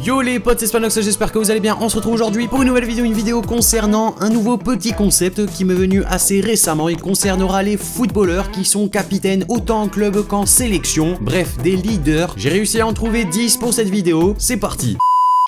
Yo les potes, c'est Spanox, j'espère que vous allez bien. On se retrouve aujourd'hui pour une nouvelle vidéo, concernant un nouveau petit concept qui m'est venu assez récemment. Il concernera les footballeurs qui sont capitaines autant en club qu'en sélection, bref des leaders. J'ai réussi à en trouver 10 pour cette vidéo, c'est parti.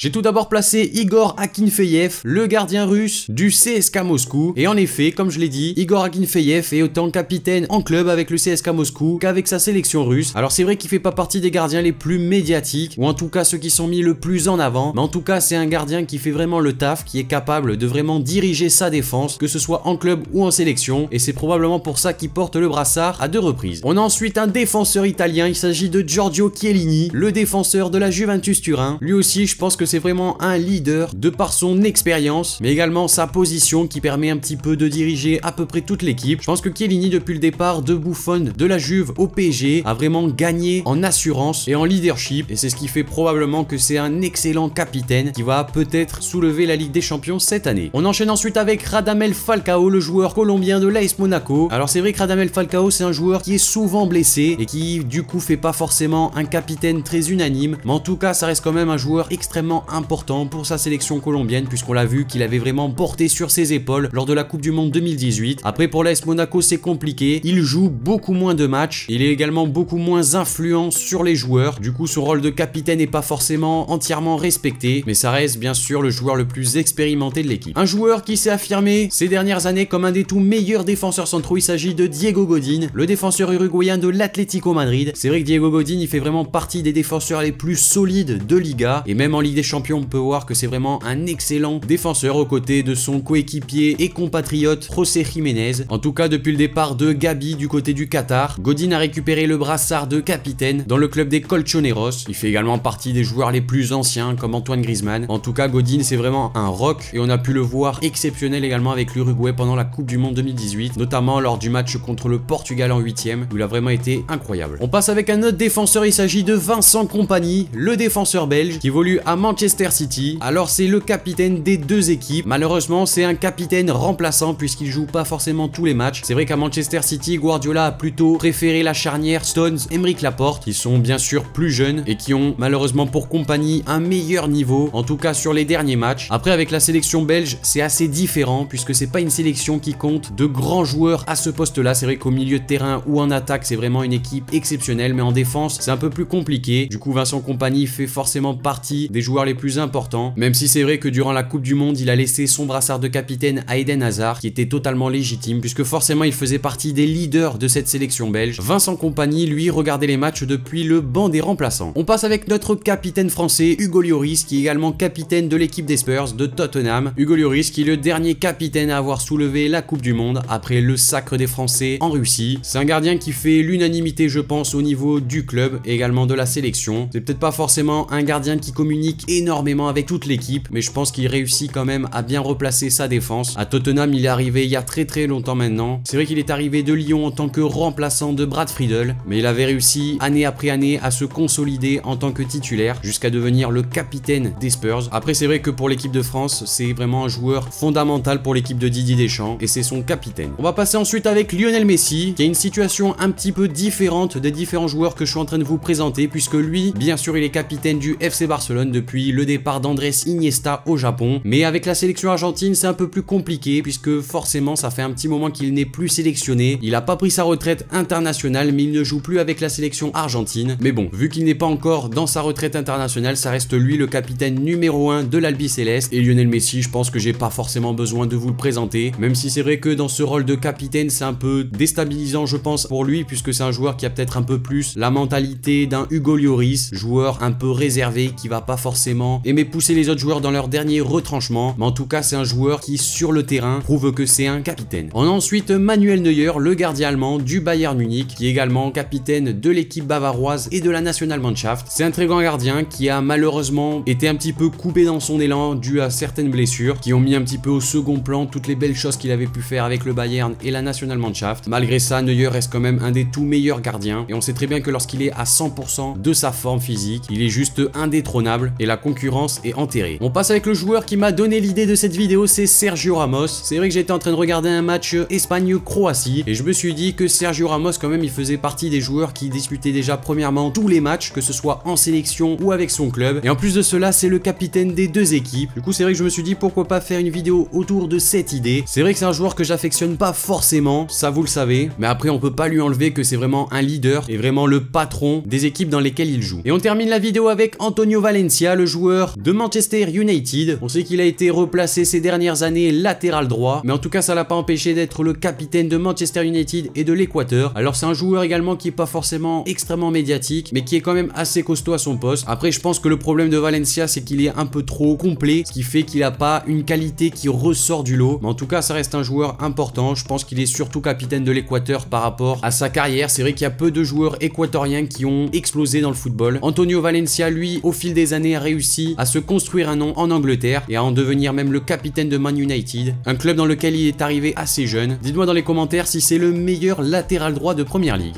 J'ai tout d'abord placé Igor Akinfeyev, le gardien russe du CSKA Moscou. Et en effet, comme je l'ai dit, Igor Akinfeyev est autant capitaine en club avec le CSKA Moscou qu'avec sa sélection russe. Alors c'est vrai qu'il fait pas partie des gardiens les plus médiatiques, ou en tout cas ceux qui sont mis le plus en avant. Mais en tout cas, c'est un gardien qui fait vraiment le taf, qui est capable de vraiment diriger sa défense, que ce soit en club ou en sélection. Et c'est probablement pour ça qu'il porte le brassard à 2 reprises. On a ensuite un défenseur italien, il s'agit de Giorgio Chiellini, le défenseur de la Juventus Turin. Lui aussi, je pense que c'est vraiment un leader de par son expérience, mais également sa position qui permet un petit peu de diriger à peu près toute l'équipe. Je pense que Chiellini, depuis le départ de Buffon de la Juve au PSG, a vraiment gagné en assurance et en leadership, et c'est ce qui fait probablement que c'est un excellent capitaine qui va peut-être soulever la Ligue des Champions cette année. On enchaîne ensuite avec Radamel Falcao, le joueur colombien de l'AS Monaco. Alors c'est vrai que Radamel Falcao, c'est un joueur qui est souvent blessé et qui du coup fait pas forcément un capitaine très unanime, mais en tout cas ça reste quand même un joueur extrêmement important pour sa sélection colombienne, puisqu'on l'a vu qu'il avait vraiment porté sur ses épaules lors de la Coupe du Monde 2018. Après pour l'AS Monaco c'est compliqué, il joue beaucoup moins de matchs, il est également beaucoup moins influent sur les joueurs, du coup son rôle de capitaine n'est pas forcément entièrement respecté, mais ça reste bien sûr le joueur le plus expérimenté de l'équipe. Un joueur qui s'est affirmé ces dernières années comme un des tout meilleurs défenseurs centraux, il s'agit de Diego Godin, le défenseur uruguayen de l'Atlético Madrid. C'est vrai que Diego Godin il fait vraiment partie des défenseurs les plus solides de Liga, et même en Ligue des Champions on peut voir que c'est vraiment un excellent défenseur aux côtés de son coéquipier et compatriote José Jiménez. En tout cas depuis le départ de Gabi du côté du Qatar, Godin a récupéré le brassard de capitaine dans le club des Colchoneros. Il fait également partie des joueurs les plus anciens comme Antoine Griezmann. En tout cas Godin c'est vraiment un rock, et on a pu le voir exceptionnel également avec l'Uruguay pendant la Coupe du Monde 2018, notamment lors du match contre le Portugal en 8e où il a vraiment été incroyable. On passe avec un autre défenseur, il s'agit de Vincent Kompany, le défenseur belge qui évolue à Manchester City. Alors c'est le capitaine des deux équipes. Malheureusement c'est un capitaine remplaçant puisqu'il joue pas forcément tous les matchs. C'est vrai qu'à Manchester City, Guardiola a plutôt préféré la charnière Stones-Aymeric Laporte, qui sont bien sûr plus jeunes et qui ont malheureusement pour Kompany un meilleur niveau, en tout cas sur les derniers matchs. Après avec la sélection belge c'est assez différent puisque c'est pas une sélection qui compte de grands joueurs à ce poste là. C'est vrai qu'au milieu de terrain ou en attaque c'est vraiment une équipe exceptionnelle, mais en défense c'est un peu plus compliqué. Du coup Vincent Kompany fait forcément partie des joueurs les plus importants, même si c'est vrai que durant la Coupe du Monde il a laissé son brassard de capitaine à Eden Hazard, qui était totalement légitime puisque forcément il faisait partie des leaders de cette sélection belge. Vincent Kompany lui regardait les matchs depuis le banc des remplaçants. On passe avec notre capitaine français Hugo Lloris, qui est également capitaine de l'équipe des Spurs de Tottenham. Hugo Lloris qui est le dernier capitaine à avoir soulevé la Coupe du Monde après le sacre des Français en Russie. C'est un gardien qui fait l'unanimité je pense au niveau du club et également de la sélection. C'est peut-être pas forcément un gardien qui communique énormément avec toute l'équipe, mais je pense qu'il réussit quand même à bien replacer sa défense. À Tottenham il est arrivé il y a très longtemps maintenant. C'est vrai qu'il est arrivé de Lyon en tant que remplaçant de Brad Friedel, mais il avait réussi année après année à se consolider en tant que titulaire jusqu'à devenir le capitaine des Spurs. Après c'est vrai que pour l'équipe de France c'est vraiment un joueur fondamental pour l'équipe de Didier Deschamps et c'est son capitaine. On va passer ensuite avec Lionel Messi, qui a une situation un petit peu différente des différents joueurs que je suis en train de vous présenter, puisque lui bien sûr il est capitaine du FC Barcelone depuis le départ d'Andrés Iniesta au Japon, mais avec la sélection argentine c'est un peu plus compliqué puisque forcément ça fait un petit moment qu'il n'est plus sélectionné. Il a pas pris sa retraite internationale, mais il ne joue plus avec la sélection argentine. Mais bon, vu qu'il n'est pas encore dans sa retraite internationale, ça reste lui le capitaine numéro 1 de l'Albi Céleste. Et Lionel Messi, je pense que j'ai pas forcément besoin de vous le présenter, même si c'est vrai que dans ce rôle de capitaine c'est un peu déstabilisant je pense pour lui, puisque c'est un joueur qui a peut-être un peu plus la mentalité d'un Hugo Lloris, joueur un peu réservé qui va pas forcément aimer pousser les autres joueurs dans leur dernier retranchement, mais en tout cas c'est un joueur qui sur le terrain prouve que c'est un capitaine. On a ensuite Manuel Neuer, le gardien allemand du Bayern Munich, qui est également capitaine de l'équipe bavaroise et de la Nationalmannschaft. C'est un très grand gardien qui a malheureusement été un petit peu coupé dans son élan dû à certaines blessures qui ont mis un petit peu au second plan toutes les belles choses qu'il avait pu faire avec le Bayern et la Nationalmannschaft. Malgré ça, Neuer reste quand même un des tout meilleurs gardiens, et on sait très bien que lorsqu'il est à 100% de sa forme physique, il est juste indétrônable, et la concurrence est enterrée. On passe avec le joueur qui m'a donné l'idée de cette vidéo, c'est Sergio Ramos. C'est vrai que j'étais en train de regarder un match Espagne-Croatie et je me suis dit que Sergio Ramos quand même il faisait partie des joueurs qui disputaient déjà premièrement tous les matchs, que ce soit en sélection ou avec son club, et en plus de cela c'est le capitaine des deux équipes. Du coup c'est vrai que je me suis dit pourquoi pas faire une vidéo autour de cette idée. C'est vrai que c'est un joueur que j'affectionne pas forcément, ça vous le savez, mais après on peut pas lui enlever que c'est vraiment un leader et vraiment le patron des équipes dans lesquelles il joue. Et on termine la vidéo avec Antonio Valencia, le joueur de Manchester United. On sait qu'il a été replacé ces dernières années latéral droit, mais en tout cas ça l'a pas empêché d'être le capitaine de Manchester United et de l'Équateur. Alors c'est un joueur également qui est pas forcément extrêmement médiatique, mais qui est quand même assez costaud à son poste. Après je pense que le problème de Valencia c'est qu'il est un peu trop complet, ce qui fait qu'il a pas une qualité qui ressort du lot, mais en tout cas ça reste un joueur important. Je pense qu'il est surtout capitaine de l'Équateur par rapport à sa carrière. C'est vrai qu'il y a peu de joueurs équatoriens qui ont explosé dans le football. Antonio Valencia lui au fil des années a réussi à se construire un nom en Angleterre et à en devenir même le capitaine de Man United, un club dans lequel il est arrivé assez jeune. Dites-moi dans les commentaires si c'est le meilleur latéral droit de Première Ligue.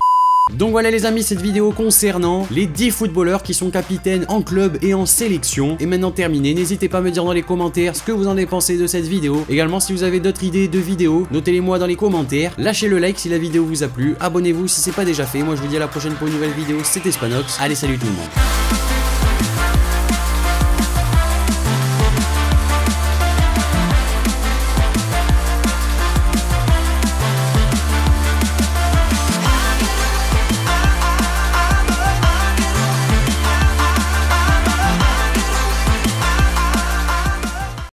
Donc voilà les amis, cette vidéo concernant les 10 footballeurs qui sont capitaines en club et en sélection est maintenant terminée. N'hésitez pas à me dire dans les commentaires ce que vous en avez pensé de cette vidéo. Également si vous avez d'autres idées de vidéos, notez-les moi dans les commentaires. Lâchez le like si la vidéo vous a plu, abonnez-vous si c'est pas déjà fait. Moi je vous dis à la prochaine pour une nouvelle vidéo, c'était Spanox. Allez salut tout le monde.